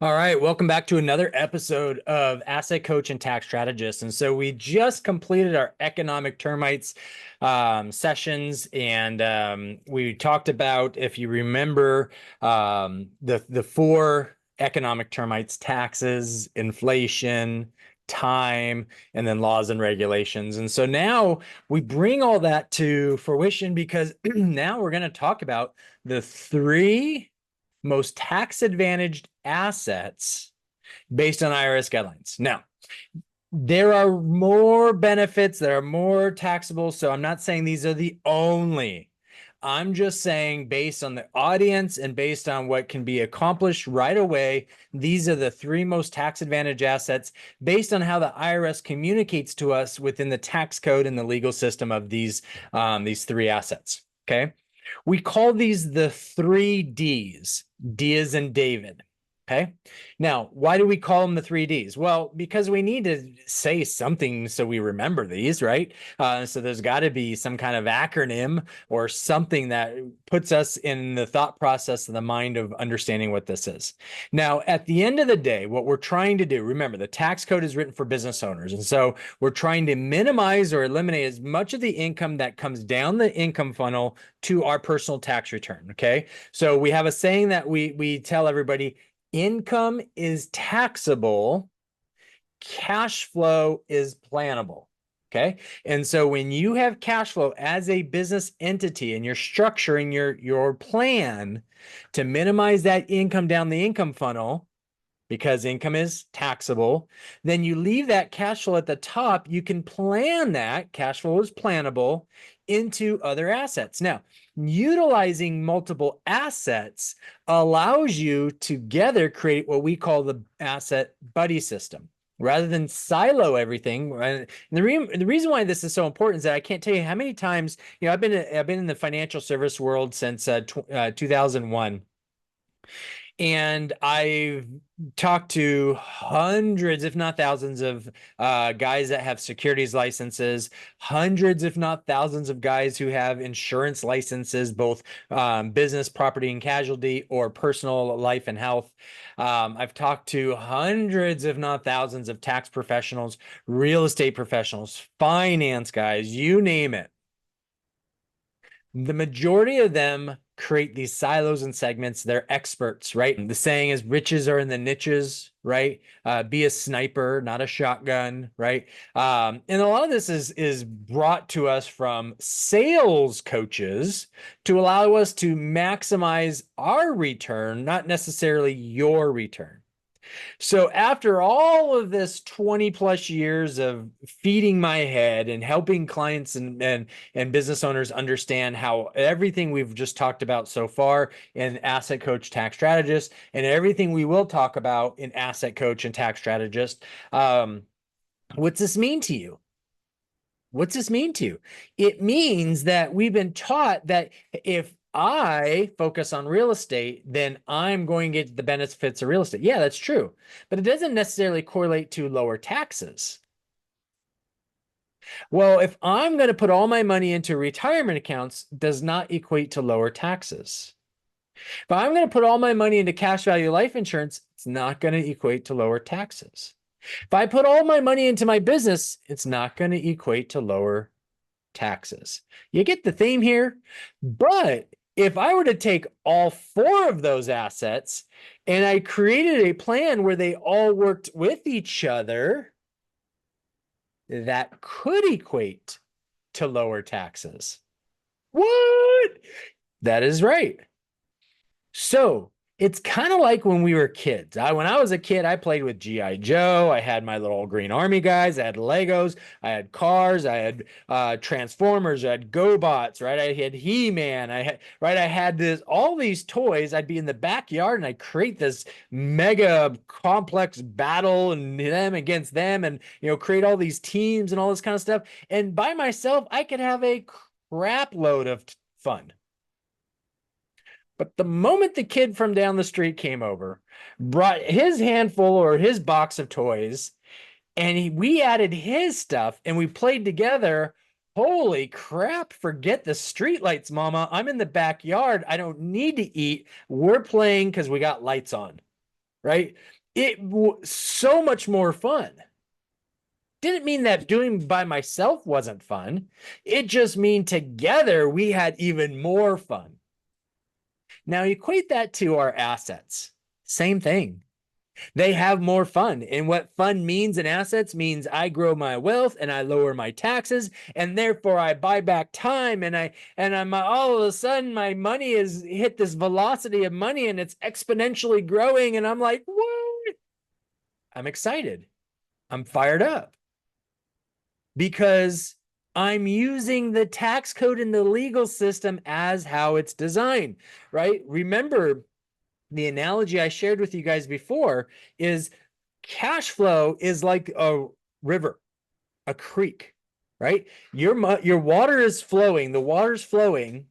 All right, welcome back to another episode of Asset Coach and Tax Strategist. And so we just completed our economic termites sessions, and we talked about, if you remember, the four economic termites: taxes, inflation, time, and then laws and regulations. And so now we bring all that to fruition because now we're going to talk about the three most tax advantaged assets based on IRS guidelines. Now, there are more benefits that are more taxable. So I'm not saying these are the only. I'm just saying, based on the audience and based on what can be accomplished right away, these are the three most tax advantage assets based on how the IRS communicates to us within the tax code and the legal system of these three assets. Okay. We call these the three Ds, D as in David. Okay. Now, why do we call them the three Ds? Well, because we need to say something so we remember these, right? So there's got to be some kind of acronym or something that puts us in the thought process of the mind of understanding what this is. Now, at the end of the day, what we're trying to do, remember, the tax code is written for business owners. And so we're trying to minimize or eliminate as much of the income that comes down the income funnel to our personal tax return. Okay. So we have a saying that we tell everybody: income is taxable, cash flow is plannable. Okay. And so when you have cash flow as a business entity and you're structuring your plan to minimize that income down the income funnel, because income is taxable, then you leave that cash flow at the top. You can plan that cash flow is plannable into other assets. Now, utilizing multiple assets allows you together create what we call the asset buddy system, rather than silo everything. And the reason why this is so important is that I can't tell you how many times, I've been in the financial service world since 2001. And I've talked to hundreds, if not thousands, of guys that have securities licenses, hundreds, if not thousands, of guys who have insurance licenses, both business, property, and casualty, or personal life and health. I've talked to hundreds, if not thousands, of tax professionals, real estate professionals, finance guys, you name it. The majority of them create these silos and segments. They're experts, right? The saying is riches are in the niches, right? Be a sniper, not a shotgun, right? And a lot of this is brought to us from sales coaches to allow us to maximize our return, not necessarily your return. So after all of this 20 plus years of feeding my head and helping clients and business owners understand how everything we've just talked about so far in Asset Coach Tax Strategist, and everything we will talk about in Asset Coach and Tax Strategist, what's this mean to you? What's this mean to you? It means that we've been taught that if I focus on real estate, then I'm going to get the benefits of real estate. Yeah, that's true. But it doesn't necessarily correlate to lower taxes. Well, if I'm going to put all my money into retirement accounts, does not equate to lower taxes. If I'm going to put all my money into cash value life insurance, it's not going to equate to lower taxes. If I put all my money into my business, it's not going to equate to lower taxes. You get the theme here? But if I were to take all four of those assets and I created a plan where they all worked with each other, that could equate to lower taxes. What? That is right. So it's kind of like when we were kids. When I was a kid, I played with G.I. Joe. I had my little Green Army guys. I had Legos. I had cars. I had Transformers. I had GoBots, right? I had He-Man. I had all these toys. I'd be in the backyard and I'd create this mega complex battle and them against them, and create all these teams and all this kind of stuff. And by myself, I could have a crap load of fun. But the moment the kid from down the street came over, brought his handful or his box of toys, and we added his stuff and we played together, holy crap, forget the streetlights, mama. I'm in the backyard. I don't need to eat. We're playing because we got lights on. right? It was so much more fun. Didn't mean that doing by myself wasn't fun. It just mean together we had even more fun. Now equate that to our assets. Same thing. They have more fun. And what fun means in assets means I grow my wealth and I lower my taxes, and therefore I buy back time, and I'm all of a sudden my money has hit this velocity of money and it's exponentially growing, and I'm like, what? I'm excited. I'm fired up because I'm using the tax code in the legal system as how it's designed, right? Remember, the analogy I shared with you guys before is cash flow is like a river, a creek, right? Your water is flowing, the water's flowing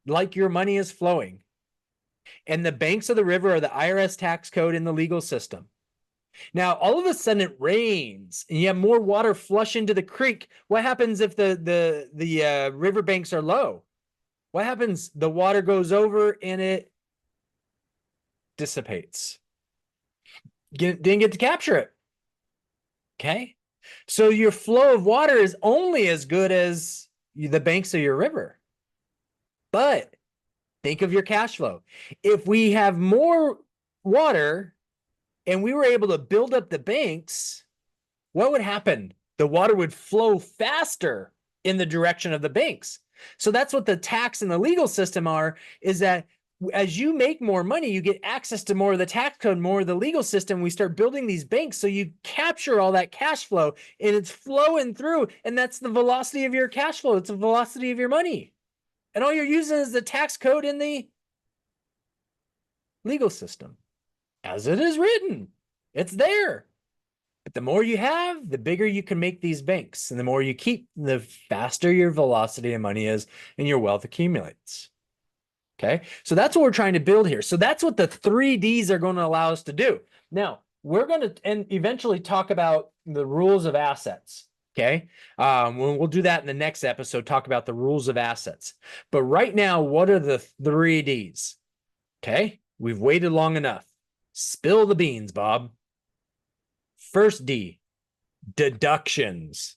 like your money is flowing. And the banks of the river are the IRS tax code in the legal system. Now, all of a sudden it rains and you have more water flush into the creek. What happens if the river banks are low? What happens? The water goes over and it dissipates. Didn't get to capture it. Okay. So your flow of water is only as good as the banks of your river. But think of your cash flow. If we have more water and we were able to build up the banks, what would happen? The water would flow faster in the direction of the banks. So that's what the tax and the legal system are, is that as you make more money, you get access to more of the tax code, more of the legal system. We start building these banks. So you capture all that cash flow and it's flowing through. And that's the velocity of your cash flow. It's the velocity of your money. And all you're using is the tax code in the legal system as it is written. It's there. But the more you have, the bigger you can make these banks. And the more you keep, the faster your velocity of money is and your wealth accumulates. Okay, so that's what we're trying to build here. So that's what the 3Ds are going to allow us to do. Now, we're going to eventually talk about the rules of assets. Okay, we'll do that in the next episode, talk about the rules of assets. But right now, what are the 3Ds? Okay, we've waited long enough. Spill the beans, Bob. First D, deductions.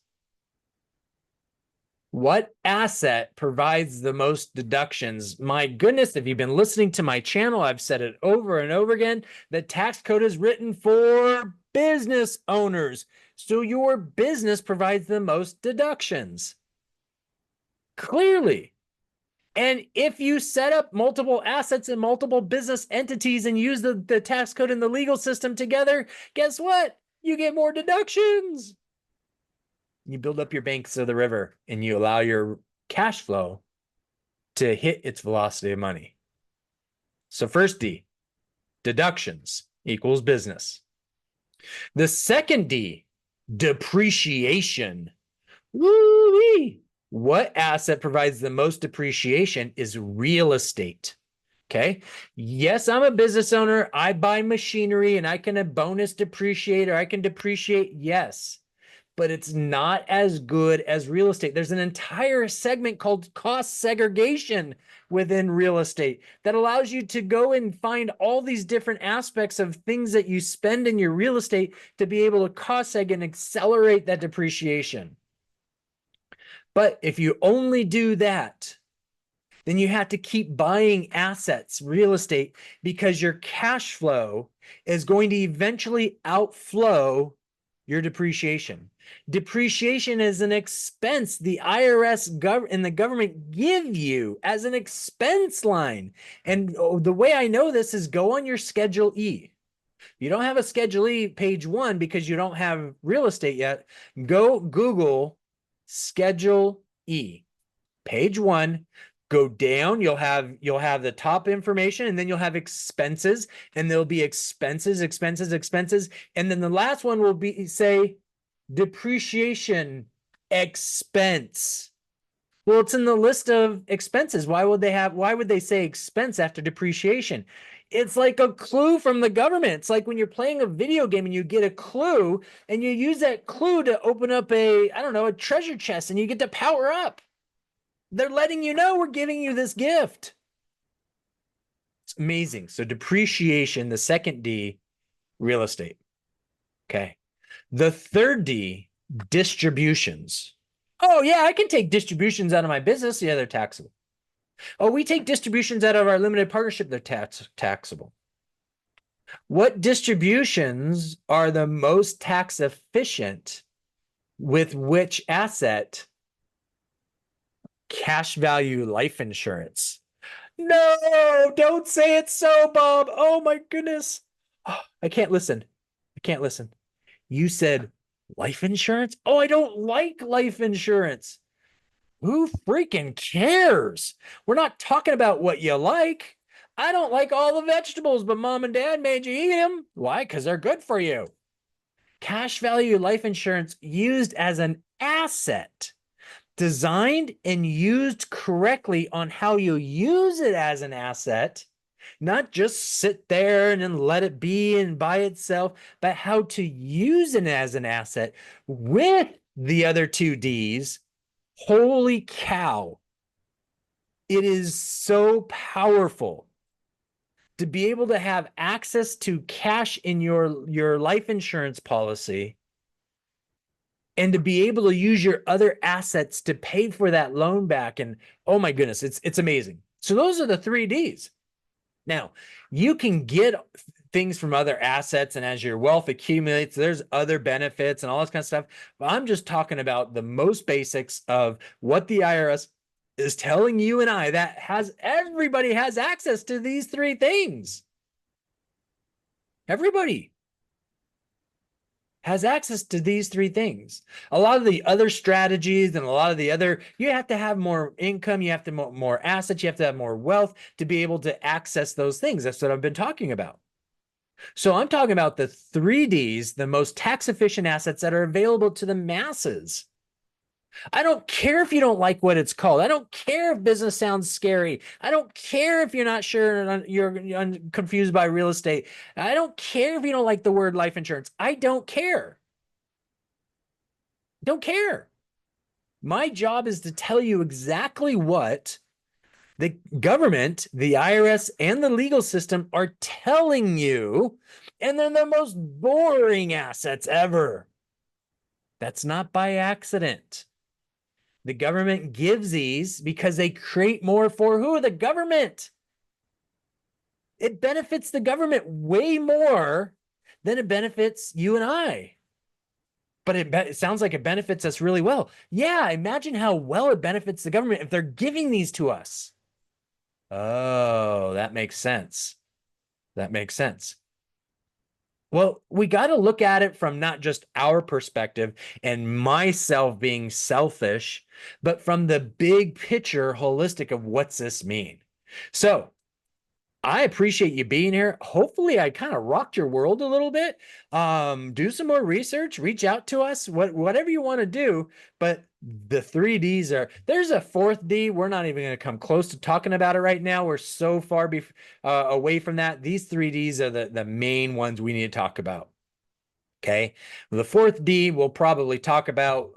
What asset provides the most deductions? My goodness, if you've been listening to my channel, I've said it over and over again. The tax code is written for business owners. So your business provides the most deductions. Clearly. And if you set up multiple assets in multiple business entities and use the tax code and the legal system together, guess what? You get more deductions. You build up your banks of the river and you allow your cash flow to hit its velocity of money. So first D, deductions equals business. The second D, depreciation. Woo-wee. What asset provides the most depreciation is real estate. Okay. Yes, I'm a business owner. I buy machinery and I can bonus depreciate or I can depreciate. Yes. But it's not as good as real estate. There's an entire segment called cost segregation within real estate that allows you to go and find all these different aspects of things that you spend in your real estate to be able to cost seg and accelerate that depreciation. But if you only do that, then you have to keep buying assets, real estate, because your cash flow is going to eventually outflow your depreciation. Depreciation is an expense the IRS and the government give you as an expense line. And the way I know this is go on your Schedule E. You don't have a Schedule E page 1 because you don't have real estate yet. Go Google Schedule E, page 1. Go down, you'll have the top information, and then you'll have expenses, and there'll be expenses, and then the last one will be say depreciation expense. Well, it's in the list of expenses. Why would they say expense after depreciation? It's like a clue from the government. It's like when you're playing a video game and you get a clue and you use that clue to open up a treasure chest and you get to power up. They're letting you know we're giving you this gift. amazing. So depreciation, the second D, real estate. Okay. The third D, distributions. Oh, yeah, I can take distributions out of my business. Yeah, they're taxable. Oh, we take distributions out of our limited partnership. They're taxable. What distributions are the most tax efficient with which asset? Cash value life insurance. No, don't say it so, Bob. Oh my goodness. Oh, I can't listen. I can't listen. You said life insurance? Oh, I don't like life insurance. Who freaking cares? We're not talking about what you like. I don't like all the vegetables, but mom and dad made you eat them. Why? Because they're good for you. Cash value life insurance used as an asset, designed and used correctly on how you use it as an asset, not just sit there and then let it be and by itself, but how to use it as an asset with the other two D's. Holy cow. It is so powerful to be able to have access to cash in your life insurance policy and to be able to use your other assets to pay for that loan back. And oh my goodness, it's amazing. So those are the three Ds. Now, you can get things from other assets, and as your wealth accumulates, there's other benefits and all this kind of stuff. But I'm just talking about the most basics of what the IRS is telling you and I, that everybody has access to these three things. Everybody has access to these three things. A lot of the other strategies and a lot of the other, you have to have more income, you have to have more assets, you have to have more wealth to be able to access those things. That's what I've been talking about. So I'm talking about the three Ds, the most tax efficient assets that are available to the masses. I don't care if you don't like what it's called. I don't care if business sounds scary. I don't care if you're not sure, you're confused by real estate. I don't care if you don't like the word life insurance. I don't care. Don't care. My job is to tell you exactly what the government, the IRS, and the legal system are telling you, and they're the most boring assets ever. That's not by accident. The government gives these because they create more for who? The government. It benefits the government way more than it benefits you and I. But it sounds like it benefits us really well. Yeah, imagine how well it benefits the government if they're giving these to us. Oh, that makes sense. That makes sense. Well, we got to look at it from not just our perspective and myself being selfish, but from the big picture, holistic of what's this mean. So I appreciate you being here. Hopefully I kind of rocked your world a little bit. Do some more research, reach out to us, whatever you want to do. But the three Ds there's a fourth D. We're not even going to come close to talking about it right now. We're so far away from that. These three Ds are the main ones we need to talk about. Okay. The fourth D we'll probably talk about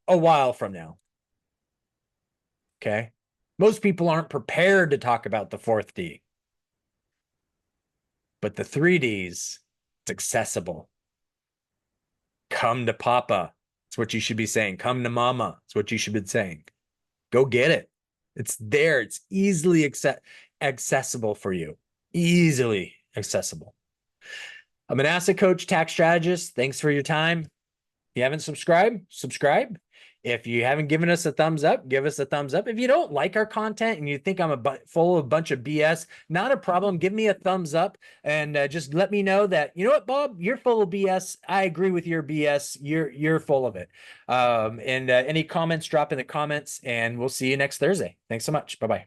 a while from now. Okay. Most people aren't prepared to talk about the fourth D. But the three Ds, it's accessible. Come to Papa. That's what you should be saying. Come to Mama. That's what you should be saying. Go get it. It's there. It's easily accessible for you. Easily accessible. I'm an asset coach, tax strategist. Thanks for your time. If you haven't subscribed, subscribe. If you haven't given us a thumbs up, give us a thumbs up. If you don't like our content and you think I'm full of a bunch of BS, not a problem. Give me a thumbs up and just let me know that, you know what, Bob, you're full of BS. I agree with your BS. You're full of it. And any comments, drop in the comments, and we'll see you next Thursday. Thanks so much. Bye-bye.